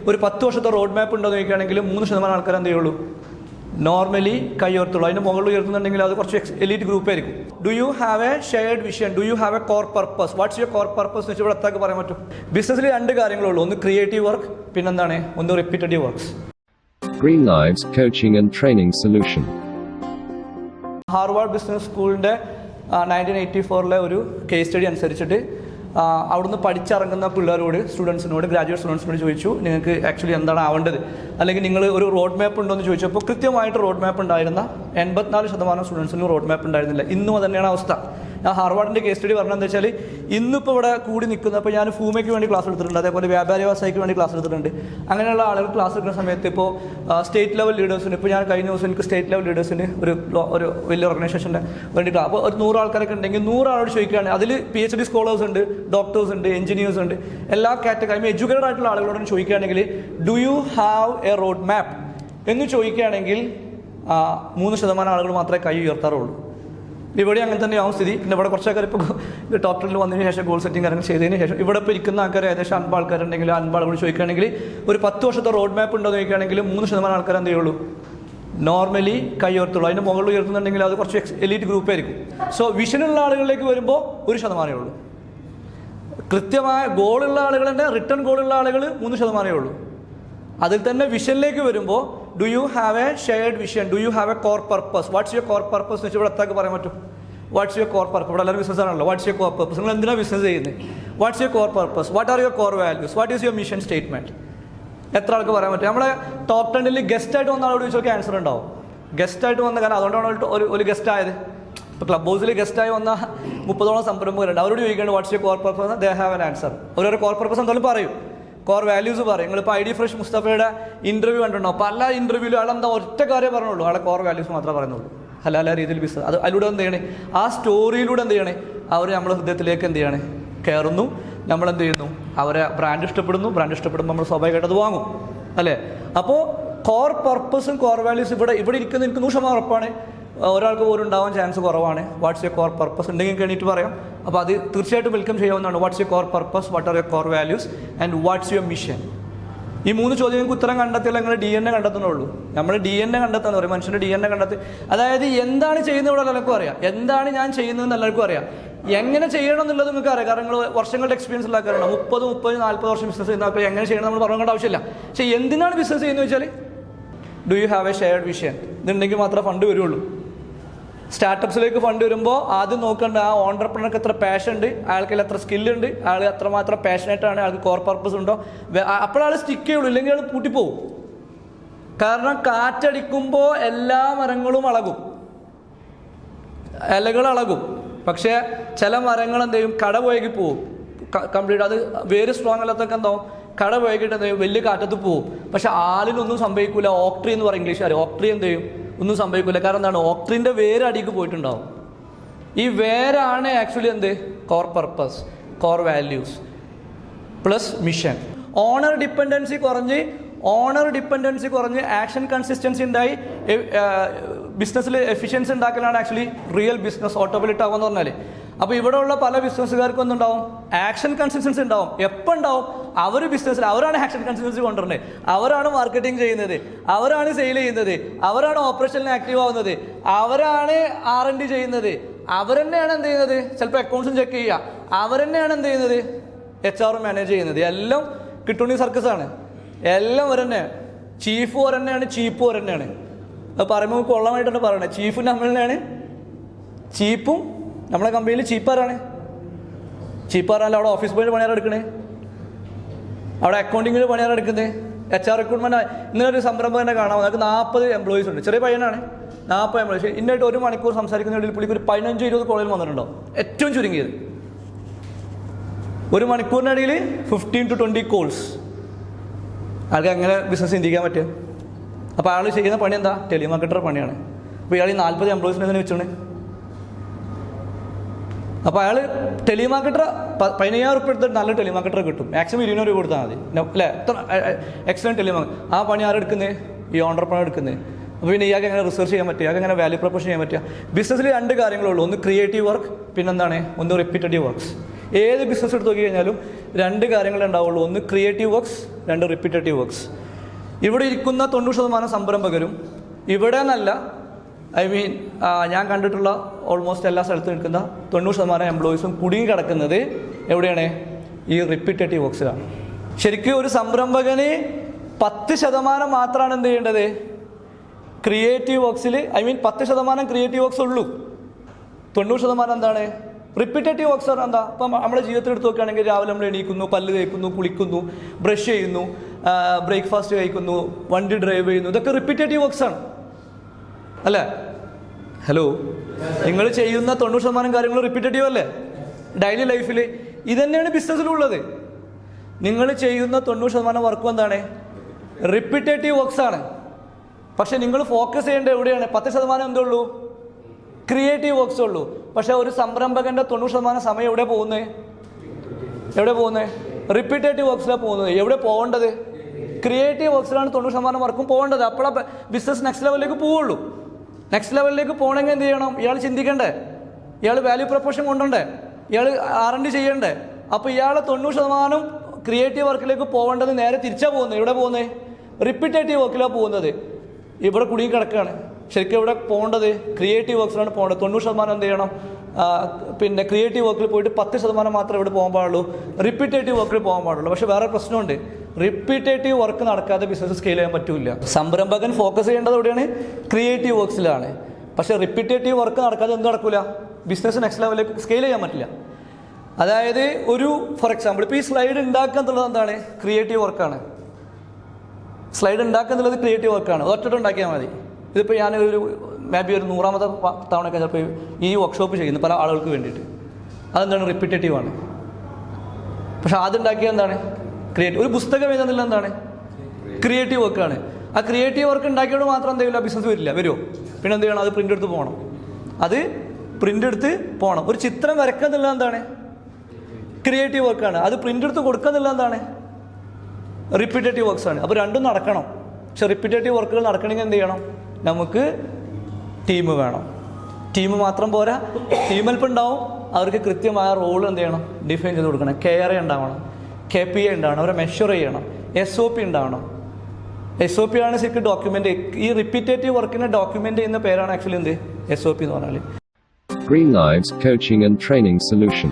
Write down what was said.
ഒരു 10 വർഷത്തെ road map ഉണ്ടോ എന്ന് ചോദിക്കുകയാണെങ്കിൽ 3% ആൾക്കാർ എന്ത് ചെയ്യുള്ളൂ? നോർമലി കൈ ഉയർത്തുള്ളൂ. അതിന് മുകളിൽ ഉയർത്തുന്നുണ്ടെങ്കിൽ അത് കുറച്ച് എലീറ്റ് ഗ്രൂപ്പ് ആയിരിക്കും. Do you have a shared vision? Do you have A core purpose? What's your core purpose എന്ന് വെച്ചാൽ ഇവിടെ എത്താക്ക് പറയാൻ പറ്റും. ബിസിനസ്സിൽ 2 കാര്യങ്ങളുള്ളൂ. ഒന്ന് ക്രിയേറ്റീവ് വർക്ക്, പിന്നെന്താണ് ഒന്ന് repetitive works. GREENLIVES coaching and training solution. Harvard business സ്കൂളിൻ്റെ 1984 ഒരു കേസ് സ്റ്റഡി അനുസരിച്ചിട്ട് അവിടുന്ന് പഠിച്ചിറങ്ങുന്ന പിള്ളേരോട് സ്റ്റുഡൻസിനോട് ഗ്രാജുവേറ്റ് സ്റ്റുഡൻസിനോട് ചോദിച്ചു, നിങ്ങൾക്ക് ആക്ച്വലി എന്താണ് ആവേണ്ടത്, അല്ലെങ്കിൽ നിങ്ങൾ ഒരു റോഡ് മാപ്പ് ഉണ്ടോ എന്ന് ചോദിച്ചപ്പോൾ കൃത്യമായിട്ട് റോഡ് മാപ്പ് ഉണ്ടായിരുന്ന 84% സ്റ്റുഡൻസിനും റോഡ് മാപ്പ് ഉണ്ടായിരുന്നില്ല. ഇന്നും അതന്നെയാണ് അവസ്ഥ. ഞാൻ ഹാർവാർഡിൻ്റെ കേസ് സ്റ്റഡി പറഞ്ഞത് എന്താ വെച്ചാൽ, ഇന്നിപ്പോൾ ഇവിടെ കൂടി നിൽക്കുന്ന, അപ്പോൾ ഞാൻ ഫൂമയ്ക്ക് വേണ്ടി ക്ലാസ് എടുത്തിട്ടുണ്ട്, അതേപോലെ വ്യാപാരി വ്യവസായിക്ക് വേണ്ടി ക്ലാസ് എടുത്തിട്ടുണ്ട്. അങ്ങനെയുള്ള ആളുകൾ ക്ലാസ് എടുക്കുന്ന സമയത്ത് ഇപ്പോൾ സ്റ്റേറ്റ് ലെവൽ ലീഡേഴ്സിന്, ഇപ്പോൾ ഞാൻ കഴിഞ്ഞ ദിവസം എനിക്ക് സ്റ്റേറ്റ് ലെവൽ ലീഡേഴ്സിന് ഒരു വലിയ ഓർഗനൈസേഷൻ്റെ വേണ്ടി അപ്പോൾ ഒരു 100 ആൾക്കാരൊക്കെ ഉണ്ടെങ്കിൽ 100 ആളോട് ചോദിക്കുകയാണ്. അതിൽ PhD സ്കോളേഴ്സ് ഉണ്ട്, ഡോക്ടേഴ്സ് ഉണ്ട്, എഞ്ചിനീയേഴ്സ് ഉണ്ട്, എല്ലാ കാറ്റഗറി എഡ്യൂക്കേറ്റഡ് ആയിട്ടുള്ള ആളുകളോട് ചോദിക്കുകയാണെങ്കിൽ do you have A road map എന്ന് ചോദിക്കുകയാണെങ്കിൽ 3% ആളുകൾ മാത്രമേ കൈ ഉയർത്താറുള്ളൂ. ഇവിടെ അങ്ങനെ തന്നെയാവും സ്ഥിതി. പിന്നെ ഇവിടെ കുറച്ച് ആൾക്കാർ ഇപ്പോൾ ടോപ്പ് 10 വന്നതിന് ശേഷം ഗോൾ സെറ്റിംഗ് കാര്യങ്ങൾ ചെയ്തതിന് ശേഷം ഇവിടെ ഇപ്പോൾ ഇരിക്കുന്ന ആൾക്കാർ ഏകദേശം 50 ആൾക്കാരുണ്ടെങ്കിൽ 50 ആളുകൾ ചോദിക്കുകയാണെങ്കിൽ ഒരു 10 വർഷത്തെ റോഡ് മാപ്പ് ഉണ്ടോ എന്ന് ചോദിക്കുകയാണെങ്കിൽ 3% ആൾക്കാർ എന്ത് ചെയ്യുള്ളൂ? നോർമലി കൈ ഉയർത്തുള്ളൂ. അതിന് മുകളിൽ ഉയർത്തുന്നുണ്ടെങ്കിൽ അത് കുറച്ച് എലീറ്റ് ഗ്രൂപ്പ് ആയിരിക്കും. സോ വിഷനുള്ള ആളുകളിലേക്ക് വരുമ്പോൾ 1% ഉള്ളൂ. കൃത്യമായ ഗോളുള്ള ആളുകളുടെ റിട്ടേൺ ഗോളുള്ള ആളുകൾ 3% ഉള്ളൂ. അതിൽ തന്നെ വിഷനിലേക്ക് വരുമ്പോൾ do you have a shared vision? Do you have A core purpose? What's your core purpose എന്ന് വെച്ചാൽ ഇവിടെ എത്താക്ക് പറയാൻ പറ്റും. What's your core purpose? ഇവിടെ എല്ലാവരും ബിസിനസ് ആണല്ലോ. What's your core purpose? നിങ്ങൾ എന്തിനാണ് ബിസിനസ് ചെയ്യുന്നത്? What's your core purpose? What are your core values? What is your mission statement? എത്ര ആൾക്ക് പറയാൻ പറ്റും? നമ്മുടെ ടോപ്പ് 10 ഗസ്റ്റായിട്ട് വന്ന ആളോട് ചോദിച്ചാൽ ആൻസർ ഉണ്ടാവും. ഗസ്റ്റായിട്ട് വന്ന കാരണം അതുകൊണ്ടാണ് ഒരു ഗസ്റ്റ് ആയത്. ഇപ്പോൾ ക്ലബ് ഹൗസിൽ ഗസ്റ്റായി വന്ന 30ഓളം സംരംഭകരുണ്ട്. അവരോട് ചോദിക്കേണ്ടത് what's your core purpose? They have an answer. ഓരോ കോർ പർപ്പസ് എന്തായാലും പറയും, കോർ വാല്യൂസ് പറയും. നിങ്ങളിപ്പോൾ ID ഫ്രഷ് മുസ്തഫയുടെ ഇൻ്റർവ്യൂ കണ്ടിട്ടുണ്ടോ? പല ഇൻ്റർവ്യൂവിലും ആളെന്താ ഒറ്റ കാര്യം പറഞ്ഞുള്ളൂ, ആളെ കോർ വാല്യൂസ് മാത്രമേ പറയുന്നുള്ളൂ. ഹലാല രീതിയിൽ ബിസിനസ് അത് അതിലൂടെ എന്ത് ചെയ്യണേ? ആ സ്റ്റോറിയിലൂടെ എന്ത് ചെയ്യണേ? അവർ നമ്മുടെ ഹൃദയത്തിലേക്ക് എന്ത് ചെയ്യണേ? കയറുന്നു. നമ്മളെന്ത് ചെയ്യുന്നു? അവരെ ബ്രാൻഡ് ഇഷ്ടപ്പെടുന്നു. ബ്രാൻഡ് ഇഷ്ടപ്പെടുമ്പോൾ നമ്മൾ സ്വാഭാവികമായിട്ട് അത് വാങ്ങും, അല്ലേ? അപ്പോൾ കോർ പർപ്പസും കോർ വാല്യൂസും ഇവിടെ ഇരിക്കുന്ന എനിക്ക് 100% ഉറപ്പാണ് ഒരാൾക്ക് പോലും ഉണ്ടാവാൻ ചാൻസ് കുറവാണ്. വാട്ട്സ് യുവർ കോർ പർപ്പസ് ഉണ്ടെങ്കിൽ എണീറ്റ് പറയാം. അപ്പോൾ അത് തീർച്ചയായിട്ടും വെൽക്കം ചെയ്യാവുന്നതാണ്. What's your core purpose? What are your core values? And what's your mission? ഈ 3 ചോദ്യങ്ങൾക്ക് ഉത്തരം കണ്ടെത്തിയാൽ അങ്ങനെ DNA കണ്ടെത്തുന്നുള്ളൂ. നമ്മൾ DNA കണ്ടെത്താന്ന് പറയും, മനുഷ്യൻ്റെ DNA കണ്ടെത്തി. അതായത് എന്താണ് ചെയ്യുന്നത് ഇവിടെ എല്ലാവർക്കും അറിയാം, എന്താണ് ഞാൻ ചെയ്യുന്നതെന്ന് എല്ലാവർക്കും അറിയാം, എങ്ങനെ ചെയ്യണം എന്നുള്ളത് നിങ്ങൾക്ക് അറിയാം. കാരണം നിങ്ങൾ വർഷങ്ങളുടെ എക്സ്പീരിയൻസ് ഉള്ള ആൾക്കാരാണ്. 30, 40 വർഷം ബിസിനസ് ചെയ്യുന്ന ആൾക്കാർ എങ്ങനെ ചെയ്യണം നമ്മൾ പറഞ്ഞേണ്ട ആവശ്യമില്ല. പക്ഷേ എന്തിനാണ് ബിസിനസ് ചെയ്യുന്നത് വെച്ചാൽ do you have a shared vision? ഇതുണ്ടെങ്കിൽ മാത്രമേ ഫണ്ട് വരുള്ളൂ. സ്റ്റാർട്ടപ്സിലേക്ക് ഫണ്ട് വരുമ്പോൾ ആദ്യം നോക്കേണ്ട ആ ഓണ്ടർപ്രണർക്ക് എത്ര പാഷൻ ഉണ്ട്, അയാൾക്ക് എത്ര സ്കില്ലുണ്ട്, അയാൾ എത്രമാത്രം പാഷനേറ്റാണ്, അയാൾക്ക് കോർ പർപ്പസ് ഉണ്ടോ, അപ്പോഴാൾ സ്റ്റിക്ക് ചെയ്യുള്ളൂ. ഇല്ലെങ്കിൽ അയാൾ പൂട്ടിപ്പോവും. കാരണം കാറ്റടിക്കുമ്പോൾ എല്ലാ മരങ്ങളും അളകും, ഇലകൾ അളകും. പക്ഷേ ചില മരങ്ങൾ എന്ത് ചെയ്യും? കട പോയേക്ക് പോവും കംപ്ലീറ്റ്. അത് വേര് സ്ട്രോങ് അല്ലാത്തൊക്കെ എന്താവും? കട പോയേക്കിട്ട് എന്ത് ചെയ്യും? വലിയ കാറ്റത്ത് പോവും. പക്ഷെ ആളിനൊന്നും സംഭവിക്കില്ല. ഓക്ട്രി എന്ന് പറയും ഇംഗ്ലീഷുകാർ. ഓക്ട്രി എന്ത് ചെയ്യും? ഒന്നും സംഭവിക്കില്ല. കാരണം എന്താണ്? ഓക്ട്രിൻ്റെ വേര് അടിക്ക് പോയിട്ടുണ്ടാവും. ഈ വേരാണ് ആക്ച്വലി എന്ത്? Core purpose, core values plus mission. Owner dependency കുറഞ്ഞ് ആക്ഷൻ കൺസിസ്റ്റൻസി ഉണ്ടായി ബിസിനസ്സിൽ എഫിഷ്യൻസി ഉണ്ടാക്കലാണ് ആക്ച്വലി റിയൽ ബിസിനസ് ഓട്ടോബിലിറ്റ് ആവുമെന്ന് പറഞ്ഞാൽ. അപ്പോൾ ഇവിടെ ഉള്ള പല ബിസിനസ്സുകാർക്കും എന്തുണ്ടാവും? ആക്ഷൻ കൺസിസ്റ്റൻസി ഉണ്ടാവും. എപ്പോൾ ഉണ്ടാവും? അവർ ബിസിനസ്സിൽ അവരാണ് ആക്ഷൻ കൺസിസ്റ്റൻസി കൊണ്ടുവരുന്നത്, അവരാണ് മാർക്കറ്റിംഗ് ചെയ്യുന്നത്, അവരാണ് സെയിൽ ചെയ്യുന്നത്, അവരാണ് ഓപ്പറേഷനിൽ ആക്റ്റീവ് ആവുന്നത്, അവരാണ് R&D ചെയ്യുന്നത്, അവർ തന്നെയാണ് എന്ത് ചെയ്യുന്നത്? ചിലപ്പോൾ അക്കൗണ്ട്സും ചെക്ക് ചെയ്യുക, അവർ തന്നെയാണ് എന്ത് ചെയ്യുന്നത്? HR മാനേജ് ചെയ്യുന്നത്. എല്ലാം കിട്ടുണി സർക്കസാണ്. എല്ലാം അവർ തന്നെയാണ്. ചീഫ് അവർ തന്നെയാണ്, ചീപ്പ് അവർ തന്നെയാണ്. അത് പറയുമ്പോൾ കൊള്ളമായിട്ടാണ് പറയണത്. ചീഫും നമ്മൾ തന്നെയാണ്, ചീപ്പും നമ്മളെ കമ്പനിയിൽ ചീപ്പാരാണ്. ചീപ്പാറല്ല അവിടെ ഓഫീസ് ബോയിൽ പണിയാറ് എടുക്കണേ, അവിടെ അക്കൗണ്ടിങ്ങിൽ പണിയാറ് എടുക്കുന്നത്, HR റിക്രൂട്ട്മെൻറ്റ്. ഇന്നൊരു സംരംഭം തന്നെ കാണാം. നമുക്ക് 40 എംപ്ലോയീസ് ഉണ്ട്. ചെറിയ പയ്യനാണ്, 40 എംപ്ലോയീസ്. ഇന്നായിട്ട് 1 മണിക്കൂർ സംസാരിക്കുന്നതിൽ പുള്ളിക്ക് ഒരു 15-20 കോളിൽ വന്നിട്ടുണ്ടോ? ഏറ്റവും ചുരുങ്ങിയത് 1 മണിക്കൂറിനിടയിൽ 15 to 20 കോൾസ്. ആൾക്ക് എങ്ങനെ ബിസിനസ് ചിന്തിക്കാൻ പറ്റുക? അപ്പോൾ അയാൾ ചെയ്യുന്ന പണി എന്താ? ടെലിമാർക്കറ്റർ പണിയാണ്. അപ്പോൾ ഇയാൾ ഈ 40 എംപ്ലോയീസിനെ തന്നെ വെച്ചാണ്. അപ്പോൾ അയാൾ ടെലിമാർക്കറ്റർ 15,000 റുപ്യ എടുത്തിട്ട് നല്ല ടെലിമാർക്കറ്റർ കിട്ടും. മാക്സിമം 200 രൂപ കൊടുത്താൽ മതി, അല്ലേ? എത്ര എക്സലൻറ്റ് ടെലിമാർക്കറ്റർ. ആ പണി ആരെടുക്കുന്നത്? ഈ ഓണ്ടർപ്രണർ എടുക്കുന്നത്. അപ്പോൾ പിന്നെ ഇയാൾക്ക് എങ്ങനെ റിസർച്ച് ചെയ്യാൻ പറ്റുക? ഇയാൾക്ക് എങ്ങനെ വാല്യൂ പ്രൊപ്പോഷൻ ചെയ്യാൻ പറ്റുക? ബിസിനസ്സിൽ 2 കാര്യങ്ങളുള്ളൂ. ഒന്ന് ക്രിയേറ്റീവ് വർക്ക്, പിന്നെന്താണ്? ഒന്ന് റിപ്പീറ്റേറ്റീവ് വർക്ക്സ്. ഏത് ബിസിനസ് എടുത്ത് നോക്കി കഴിഞ്ഞാലും രണ്ട് കാര്യങ്ങളേ ഉണ്ടാവുള്ളൂ. ഒന്ന് ക്രിയേറ്റീവ് വർക്ക്സ്, രണ്ട് റിപ്പീറ്റേറ്റീവ് വർക്ക്സ്. ഇവിടെ ഇരിക്കുന്ന 90% സംരംഭകരും ഇവിടെ എന്നല്ല, ഞാൻ കണ്ടിട്ടുള്ള ഓൾമോസ്റ്റ് എല്ലാ സ്ഥലത്തും നിൽക്കുന്ന 90% എംപ്ലോയീസും കുടുങ്ങി കിടക്കുന്നത് എവിടെയാണ്? ഈ റിപ്പീറ്റേറ്റീവ് വർക്ക്സിലാണ്. ശരിക്കും ഒരു സംരംഭകന് 10% മാത്രമാണ് എന്ത് ചെയ്യേണ്ടത്? ക്രിയേറ്റീവ് വർക്ക്സിൽ 10% ക്രിയേറ്റീവ് വർക്ക്സ് ഉള്ളൂ. 90% എന്താണ്? റിപ്പീറ്റേറ്റീവ് വർക്ക്സ് പറഞ്ഞാൽ എന്താ? ഇപ്പം നമ്മുടെ ജീവിതത്തിൽ എടുത്ത് നോക്കുകയാണെങ്കിൽ രാവിലെ നമ്മൾ എണീക്കുന്നു, പല്ല് തേക്കുന്നു, കുളിക്കുന്നു, ബ്രഷ് ചെയ്യുന്നു, ബ്രേക്ക്ഫാസ്റ്റ് കഴിക്കുന്നു, വണ്ടി ഡ്രൈവ് ചെയ്യുന്നു. ഇതൊക്കെ റിപ്പീറ്റേറ്റീവ് വർക്ക്സാണ് അല്ലേ? ഹലോ, നിങ്ങൾ ചെയ്യുന്ന 90% കാര്യങ്ങൾ റിപ്പീറ്റേറ്റീവ് അല്ലേ ഡെയിലി ലൈഫിൽ? ഇതന്നെയാണ് ബിസിനസ്സിലുള്ളത്. നിങ്ങൾ ചെയ്യുന്ന 90% വർക്കും എന്താണ്? റിപ്പീറ്റേറ്റീവ് വർക്ക്സാണ്. പക്ഷെ നിങ്ങൾ ഫോക്കസ് ചെയ്യേണ്ടത് എവിടെയാണ്? 10% എന്തുള്ളൂ? ക്രിയേറ്റീവ് വർക്ക്സ് ഉള്ളൂ. പക്ഷെ ഒരു സംരംഭകൻ്റെ 90% സമയം എവിടെ പോകുന്നത്? റിപ്പീറ്റേറ്റീവ് വർക്ക്സിലാണ് പോകുന്നത്. എവിടെ പോകേണ്ടത്? ക്രിയേറ്റീവ് വർക്ക്സിലാണ് 90% വർക്കും പോകേണ്ടത്. അപ്പോഴാണ് ബിസിനസ് നെക്സ്റ്റ് ലെവലിലേക്ക് പോവുള്ളൂ. നെക്സ്റ്റ് ലെവലിലേക്ക് പോകണമെങ്കിൽ എന്ത് ചെയ്യണം? ഇയാൾ ചിന്തിക്കണ്ടേ? ഇയാൾ വാല്യൂ പ്രൊപ്പോഷൻ കൊണ്ടുണ്ടേ? ഇയാൾ R&D ചെയ്യണ്ടേ? അപ്പോൾ ഇയാളെ 90% ക്രിയേറ്റീവ് വർക്കിലേക്ക് പോകേണ്ടത് നേരെ തിരിച്ചാണ് പോകുന്നത്. എവിടെ പോകുന്നത്? റിപ്പീറ്റേറ്റീവ് വർക്കിലാണ് പോകുന്നത്. ഇവിടെ കുടുങ്ങി കിടക്കുകയാണ്. ശരിക്കും ഇവിടെ പോകേണ്ടത് ക്രിയേറ്റീവ് വർക്ക്സിലാണ് പോകേണ്ടത്. 90% എന്ത് ചെയ്യണം? പിന്നെ ക്രിയേറ്റീവ് വർക്കിൽ പോയിട്ട് 10% മാത്രമേ ഇവിടെ പോകാൻ പാടുള്ളൂ, റിപ്പീറ്റേറ്റീവ് വർക്കിൽ പോകാൻ പാടുള്ളൂ. പക്ഷേ വേറെ പ്രശ്നമുണ്ട്. റിപ്പീറ്റേറ്റീവ് വർക്ക് നടക്കാതെ ബിസിനസ് സ്കെയിൽ ചെയ്യാൻ പറ്റില്ല. സംരംഭകൻ ഫോക്കസ് ചെയ്യേണ്ടത് എവിടെയാണ്? ക്രിയേറ്റീവ് വർക്ക്സിലാണ്. പക്ഷേ റിപ്പീറ്റേറ്റീവ് വർക്ക് നടക്കാതെ എന്ത് നടക്കില്ല? ബിസിനസ് നെക്സ്റ്റ് ലെവലിലേക്ക് സ്കെയിൽ ചെയ്യാൻ പറ്റില്ല. അതായത് ഒരു ഫോർ എക്സാമ്പിൾ ഇപ്പോൾ ഈ സ്ലൈഡ് ഉണ്ടാക്കുക എന്നുള്ളത് എന്താണ്? ക്രിയേറ്റീവ് വർക്കാണ്. സ്ലൈഡ് ഉണ്ടാക്കുക എന്നുള്ളത് ക്രിയേറ്റീവ് വർക്കാണ്. ഒറ്റ ഉണ്ടാക്കിയാൽ മതി. ഇതിപ്പോൾ ഞാനൊരു മേബി ഒരു 100ാമത്തെ തവണയൊക്കെ ചിലപ്പോൾ ഈ വർക്ക്ഷോപ്പ് ചെയ്യുന്നു പല ആളുകൾക്ക് വേണ്ടിയിട്ട്. അതെന്താണ്? റിപ്പീറ്റേറ്റീവ് ആണ്. പക്ഷെ ആദ്യം ഉണ്ടാക്കിയത് എന്താണ്? ക്രിയേറ്റീവ്. ഒരു പുസ്തകം എഴുതുന്നില്ല എന്താണ്? ക്രിയേറ്റീവ് വർക്കാണ്. ആ ക്രിയേറ്റീവ് വർക്ക് ഉണ്ടാക്കിയോട് മാത്രം എന്ത് ചെയ്യില്ല? ബിസിനസ് വരുമോ? പിന്നെ എന്ത് ചെയ്യണം? അത് പ്രിൻ്റ് എടുത്ത് പോകണം. ഒരു ചിത്രം വരക്കുക എന്നുള്ളത് എന്താണ്? ക്രിയേറ്റീവ് വർക്കാണ്. അത് പ്രിൻ്റ് എടുത്ത് കൊടുക്കുക എന്നുള്ളത് എന്താണ്? റിപ്പീറ്റേറ്റീവ് വർക്ക്സാണ്. അപ്പോൾ രണ്ടും നടക്കണം. പക്ഷെ റിപ്പീറ്റേറ്റീവ് വർക്കുകൾ നടക്കണമെങ്കിൽ എന്ത് ചെയ്യണം? നമുക്ക് ടീം വേണം. ടീം മാത്രം പോരാ, ടീം ഹെൽപ്പ് ഉണ്ടാവും. അവർക്ക് കൃത്യമായ റോൾ എന്ത് ചെയ്യണം? ഡിഫൈൻ ചെയ്ത് കൊടുക്കണം. KRA ഉണ്ടാവണം, KPI ഉണ്ടാവണം, അവരെ മെഷർ ചെയ്യണം, SOP ഉണ്ടാവണം. SOP ആണ് ശരിക്കും ഡോക്യുമെൻ്റ്. ഈ റിപ്പീറ്റേറ്റീവ് വർക്കിനെ ഡോക്യുമെൻ്റ് ചെയ്യുന്ന പേരാണ് ആക്ച്വലി എന്ത്? SOP എന്ന് പറഞ്ഞാൽ. GREENLIVES Coaching and Training Solution.